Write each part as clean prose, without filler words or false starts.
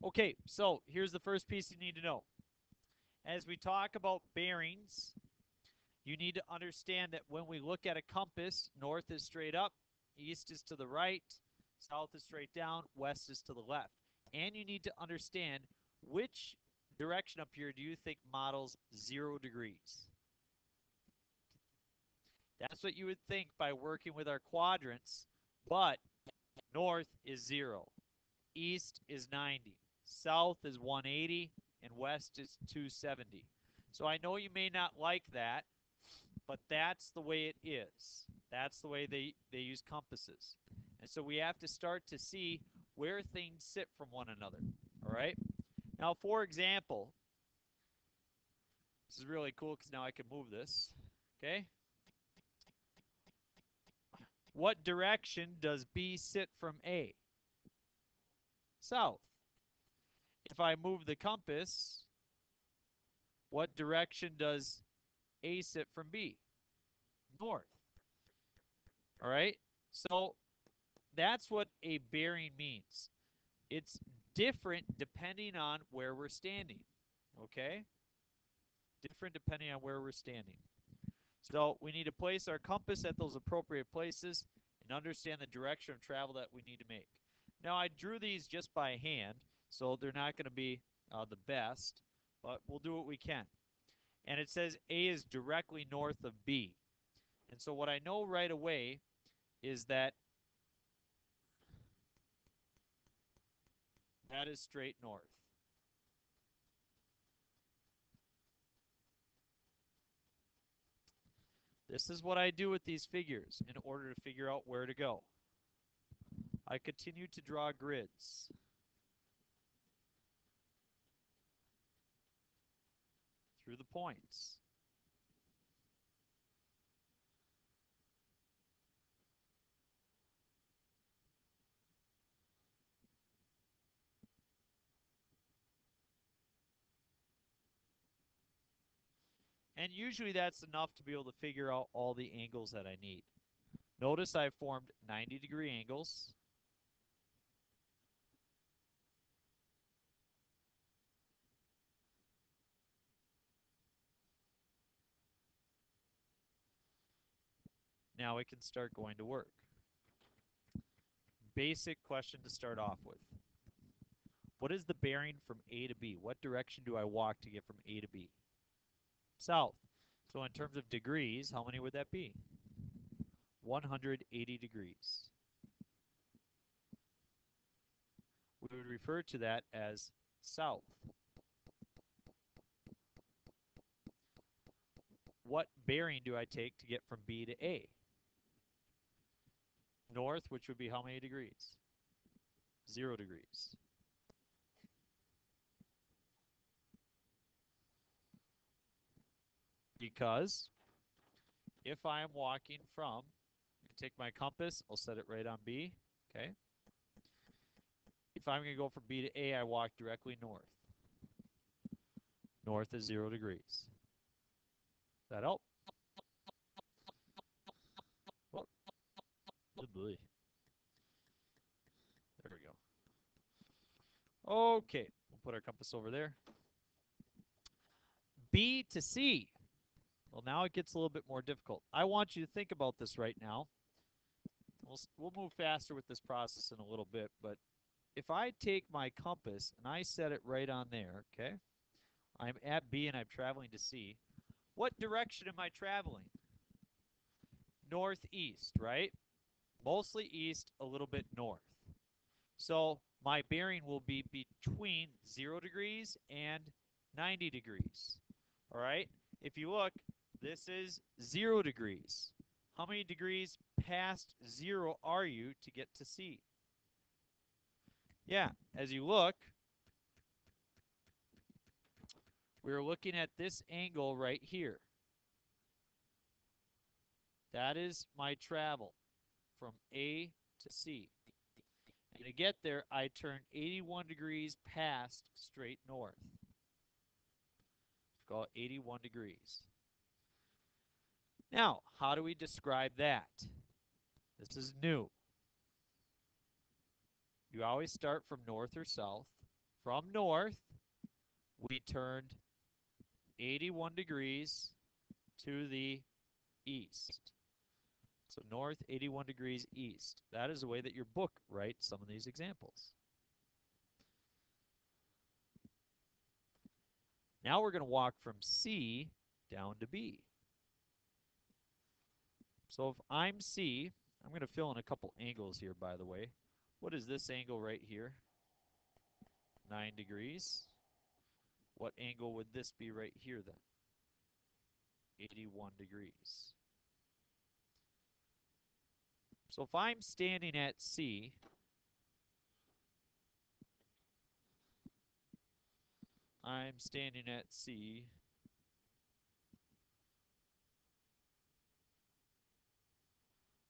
Okay, so here's the first piece you need to know. As we talk about bearings, you need to understand that when we look at a compass, north is straight up, east is to the right, south is straight down, west is to the left. And you need to understand which direction up here do you think models 0 degrees. That's what you would think by working with our quadrants, but north is 0, east is 90, south is 180, and west is 270. So I know you may not like that, but that's the way it is. That's the way they use compasses. And so we have to start to see where things sit from one another. All right? Now, for example, this is really cool because now I can move this. Okay? What direction does B sit from A? South. If I move the compass, what direction does A sit from B? North. All right? So that's what a bearing means. It's different depending on where we're standing. Okay? Different depending on where we're standing. So we need to place our compass at those appropriate places and understand the direction of travel that we need to make. Now I drew these just by hand, so they're not going to be the best, but we'll do what we can. And it says A is directly north of B. And so what I know right away is that that is straight north. This is what I do with these figures in order to figure out where to go. I continue to draw grids. Through the points. And usually that's enough to be able to figure out all the angles that I need. Notice I formed 90-degree angles. Now we can start going to work. Basic question to start off with. What is the bearing from A to B? What direction do I walk to get from A to B? South. So in terms of degrees, how many would that be? 180 degrees. We would refer to that as south. What bearing do I take to get from B to A? North, which would be how many degrees? 0 degrees. Because if I am walking from, take my compass, I'll set it right on B, okay? If I'm going to go from B to A, I walk directly north. North is 0 degrees. Does that help? Oh, boy. There we go. Okay, we'll put our compass over there. B to C. Well, now it gets a little bit more difficult. I want you to think about this right now. We'll move faster with this process in a little bit, but if I take my compass and I set it right on there, okay? I'm at B and I'm traveling to C. What direction am I traveling? Northeast, right? Mostly east, a little bit north. So my bearing will be between 0 degrees and 90 degrees. All right? If you look, this is 0 degrees. How many degrees past 0 are you to get to C? Yeah, as you look, we're looking at this angle right here. That is my travel from A to C. And to get there, I turn 81 degrees past straight north. Let's call it 81 degrees. Now, how do we describe that? This is new. You always start from north or south. from north, we turned 81 degrees to the east. So north, 81 degrees east. That is the way that your book writes some of these examples. Now we're going to walk from C down to B. So if I'm C, I'm going to fill in a couple angles here, by the way. What is this angle right here? 9 degrees. What angle would this be right here then? 81 degrees. So if I'm standing at C,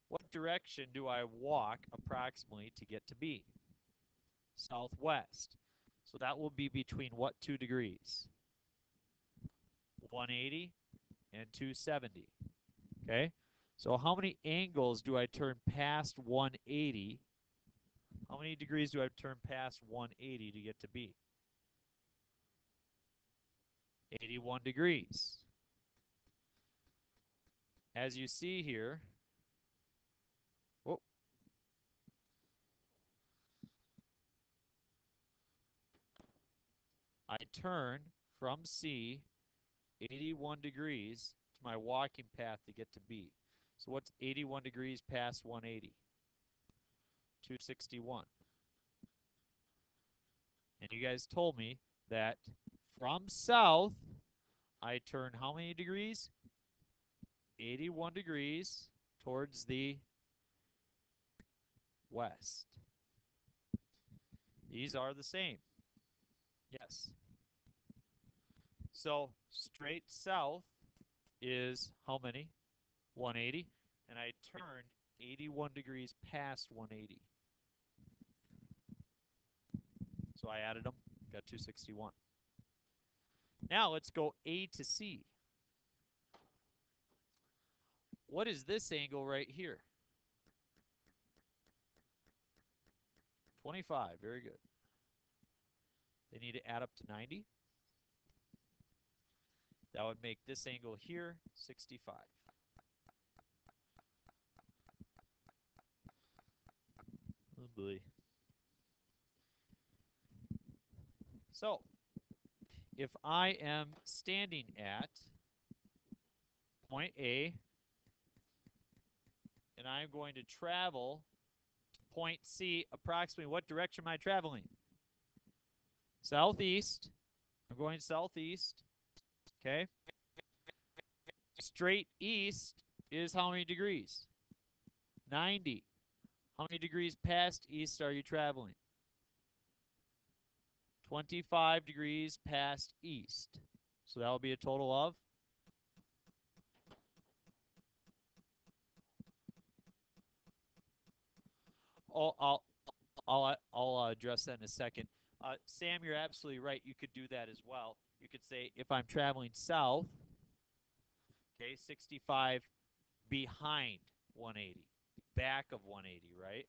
what direction do I walk approximately to get to B? Southwest. So that will be between what 2 degrees? 180 and 270. Okay? So how many angles do I turn past 180? How many degrees do I turn past 180 to get to B? 81 degrees. As you see here, I turn from C 81 degrees to my walking path to get to B. So what's 81 degrees past 180? 261. And you guys told me that from south, I turn how many degrees? 81 degrees towards the west. These are the same. Yes. So straight south is how many? 180. And I turned 81 degrees past 180. So I added them, got 261. Now let's go A to C. What is this angle right here? 25, very good. They need to add up to 90. That would make this angle here 65. Oh boy. So, if I am standing at point A, and I'm going to travel to point C, approximately what direction am I traveling? Southeast. I'm going southeast. Okay. Straight east is how many degrees? 90. How many degrees past east are you traveling? 25 degrees past east. So that will be a total of? Oh, I'll address that in a second. Sam, you're absolutely right. You could do that as well. You could say if I'm traveling south, okay, 65 behind 180, back of 180, right?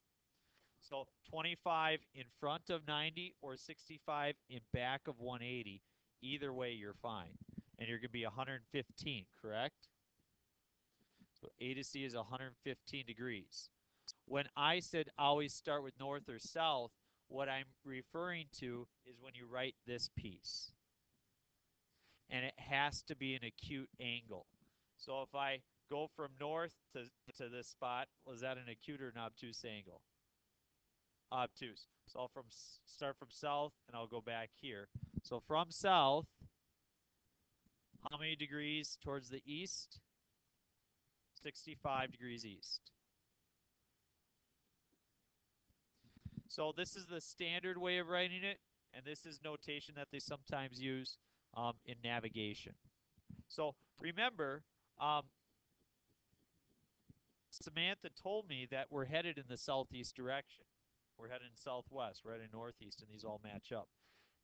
So 25 in front of 90 or 65 in back of 180, either way you're fine. And you're going to be 115, correct? So A to C is 115 degrees. When I said always start with north or south, what I'm referring to is when you write this piece. And it has to be an acute angle. So if I go from north to this spot, was that an acute or an obtuse angle? Obtuse. So I'll start from south, and I'll go back here. So from south, how many degrees towards the east? 65 degrees east. So this is the standard way of writing it, and this is notation that they sometimes use in navigation. So remember, Samantha told me that we're headed in the southeast direction. We're headed southwest, we're heading northeast, and these all match up.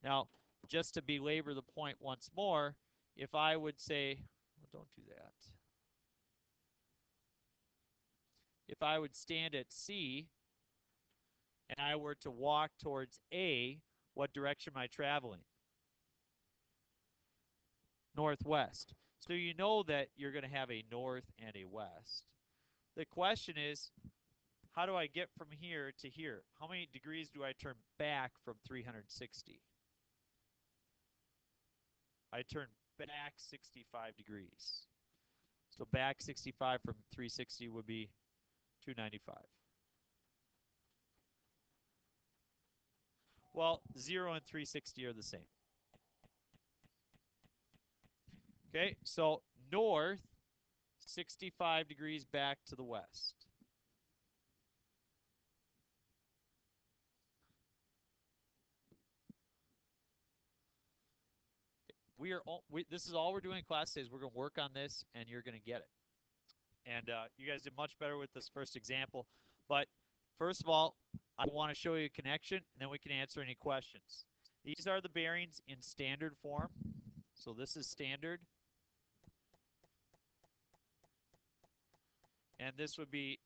Now, just to belabor the point once more, if I would say, well, don't do that. If I would stand at C and I were to walk towards A, What direction am I traveling? Northwest. So you know that you're going to have a north and a west. The question is, how do I get from here to here? How many degrees do I turn back from 360? I turn back 65 degrees. So back 65 from 360 would be 295. Well, 0 and 360 are the same. Okay, so north, 65 degrees back to the west. This is all we're doing in class today is we're going to work on this, and you're going to get it. And you guys did much better with this first example. But first of all, I want to show you a connection, and then we can answer any questions. These are the bearings in standard form. So this is standard. And this would be,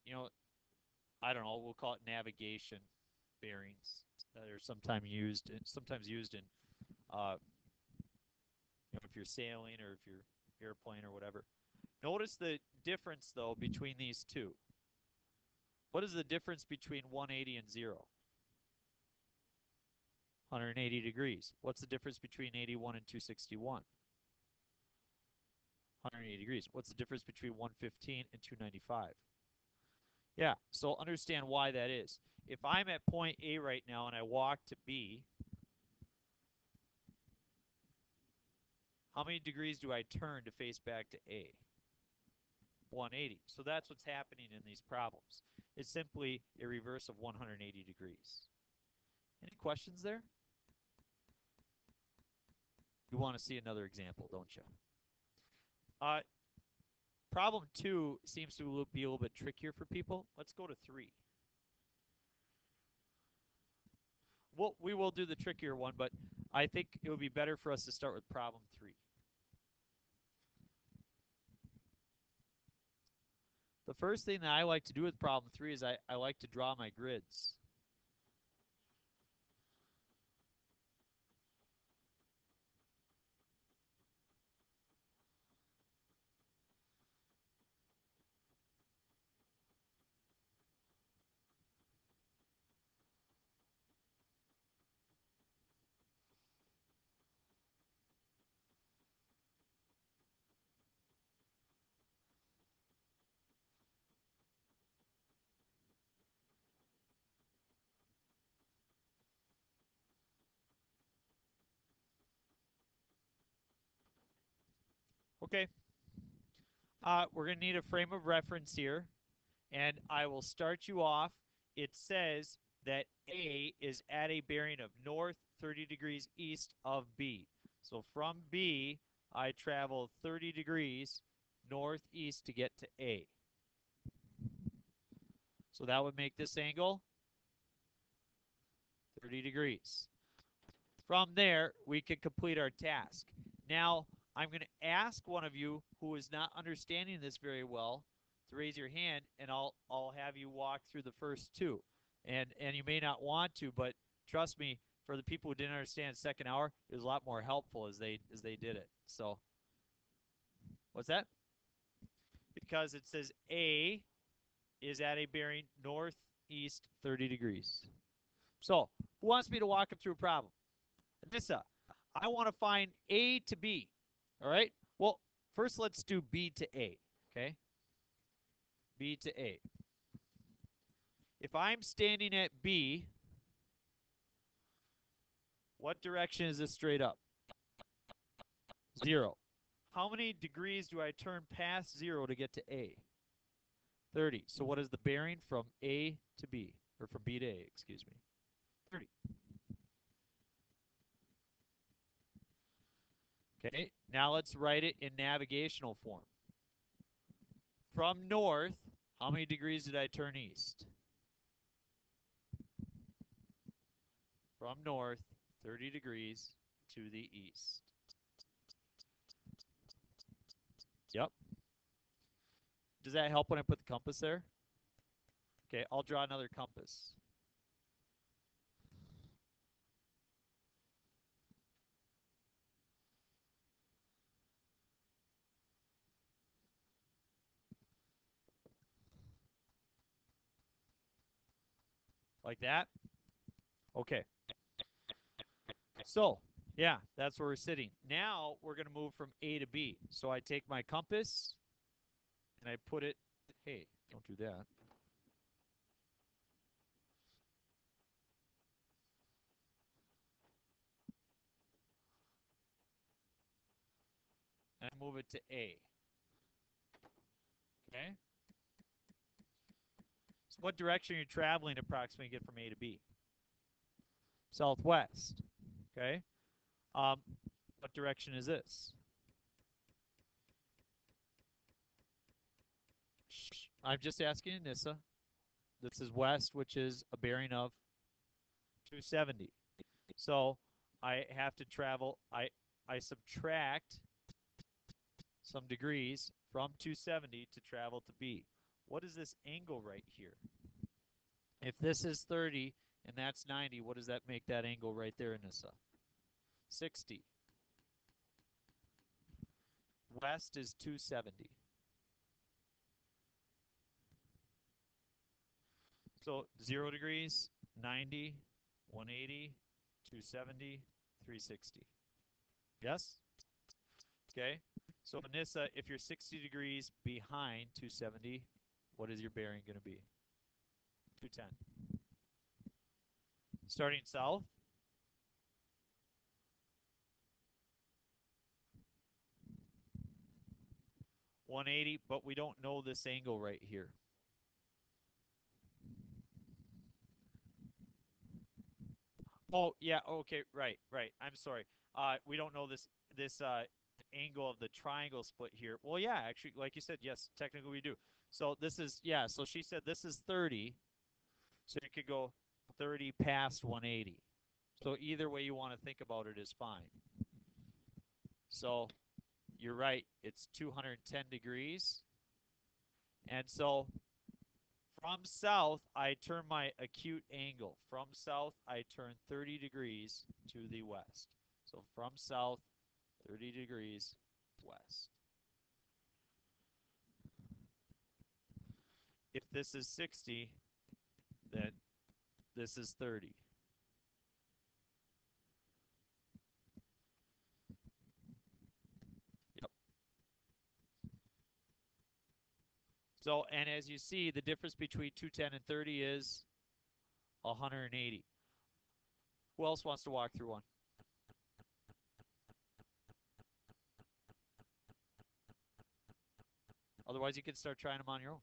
I don't know, we'll call it navigation bearings that are sometimes used in, if you're sailing or if you're airplane or whatever. Notice the difference, though, between these two. What is the difference between 180 and 0? 180 degrees. What's the difference between 81 and 261? 180 degrees. What's the difference between 115 and 295? Yeah, so understand why that is. If I'm at point A right now and I walk to B, how many degrees do I turn to face back to A? 180. So that's what's happening in these problems. It's simply a reverse of 180 degrees. Any questions there? You want to see another example, don't you? Problem 2 seems to be a little bit trickier for people. Let's go to 3. Well, we will do the trickier one, but I think it would be better for us to start with problem 3. The first thing that I like to do with problem 3 is I like to draw my grids. Okay. We're going to need a frame of reference here, and I will start you off. It says that A is at a bearing of north 30 degrees east of B. So from B, I travel 30 degrees northeast to get to A. So that would make this angle 30 degrees. From there, we can complete our task. Now, I'm going to ask one of you who is not understanding this very well to raise your hand, and I'll have you walk through the first two. And you may not want to, but trust me, for the people who didn't understand second hour, it was a lot more helpful as they did it. So, what's that? Because it says A is at a bearing northeast 30 degrees. So, who wants me to walk them through a problem? Anissa, I want to find A to B. All right? Well, first let's do B to A. Okay? B to A. If I'm standing at B, what direction is this straight up? 0. How many degrees do I turn past 0 to get to A? 30. So what is the bearing from A to B? Or from B to A, excuse me. 30. Okay, now let's write it in navigational form. From north, how many degrees did I turn east? From north, 30 degrees to the east. Yep. Does that help when I put the compass there? Okay, I'll draw another compass. Like that? Okay. So, yeah, that's where we're sitting. Now we're going to move from A to B. So I take my compass and I put it, hey, don't do that. And I move it to A. Okay? So what direction are you traveling to approximately get from A to B? Southwest. Okay? What direction is this? I'm just asking Anissa. This is west, which is a bearing of 270. So I have to travel, I subtract some degrees from 270 to travel to B. What is this angle right here? If this is 30 and that's 90, what does that make that angle right there, Anissa? 60. West is 270. So 0 degrees, 90, 180, 270, 360. Yes? Okay. So Anissa, if you're 60 degrees behind 270, what is your bearing going to be? 210. Starting south, 180, but we don't know this angle right here. Oh, yeah, okay, right, right. I'm sorry. We don't know this angle of the triangle split here. Well, yeah, actually, like you said, yes, technically we do. So this is, yeah, so she said this is 30, so you could go 30 past 180. So either way you want to think about it is fine. So you're right, it's 210 degrees. And so from south, I turn my acute angle. From south, I turn 30 degrees to the west. So from south, 30 degrees west. If this is 60, then this is 30. Yep. So, and as you see, the difference between 210 and 30 is 180. Who else wants to walk through one? Otherwise, you can start trying them on your own.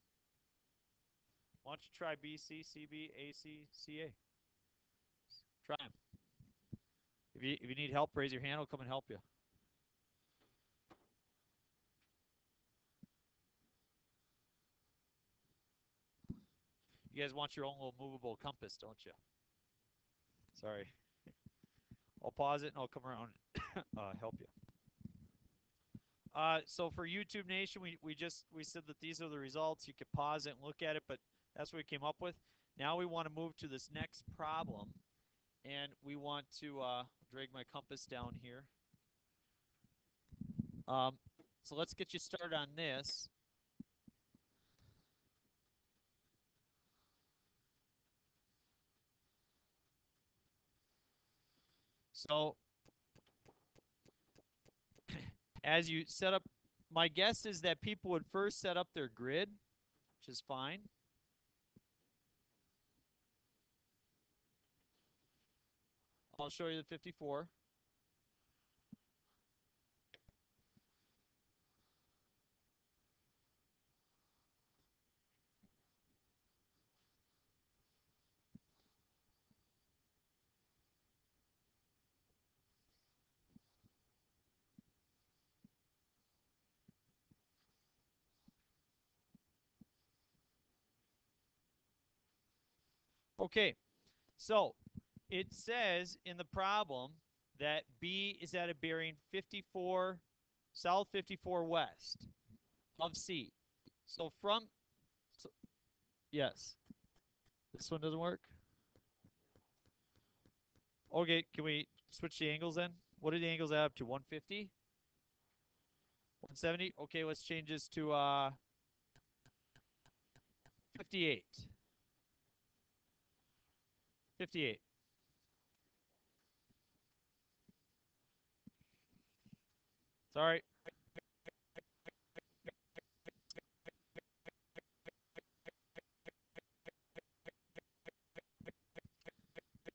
Why don't you try BC, CB, AC, CA? Try them. If you need help, raise your hand. I'll come and help you. You guys want your own little movable compass, don't you? Sorry. I'll pause it and I'll come around and help you. So for YouTube Nation, we said that these are the results. You could pause it and look at it, but that's what we came up with. Now we want to move to this next problem, and we want to drag my compass down here. So let's get you started on this. So as you set up, my guess is that people would first set up their grid, which is fine. I'll show you the 54. Okay, so it says in the problem that B is at a bearing 54, south 54 west of C. So so, yes, this one doesn't work. Okay, can we switch the angles then? What are the angles add up to? 150? 170? Okay, let's change this to 58. 58. Sorry.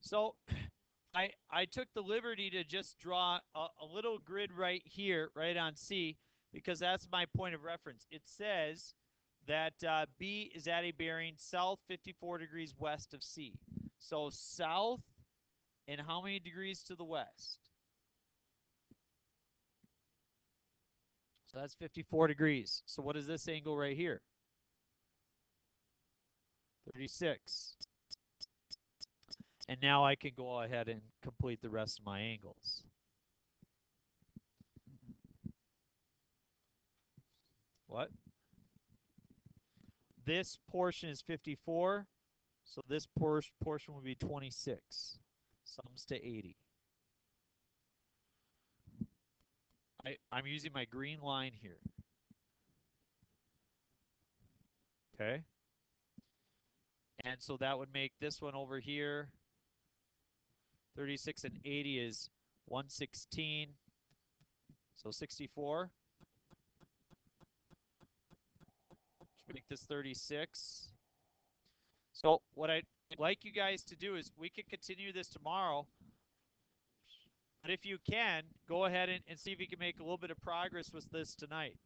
So I took the liberty to just draw a little grid right here, right on C, because that's my point of reference. It says that B is at a bearing south 54 degrees west of C. So south and how many degrees to the west? So that's 54 degrees. So what is this angle right here? 36. And now I can go ahead and complete the rest of my angles. What? This portion is 54, so this portion would be 26. Sums to 80. I'm using my green line here. Okay? And so that would make this one over here, 36 and 80 is 116. So 64. Should make this 36. So what I'd like you guys to do is we can continue this tomorrow. But if you can, go ahead and see if you can make a little bit of progress with this tonight.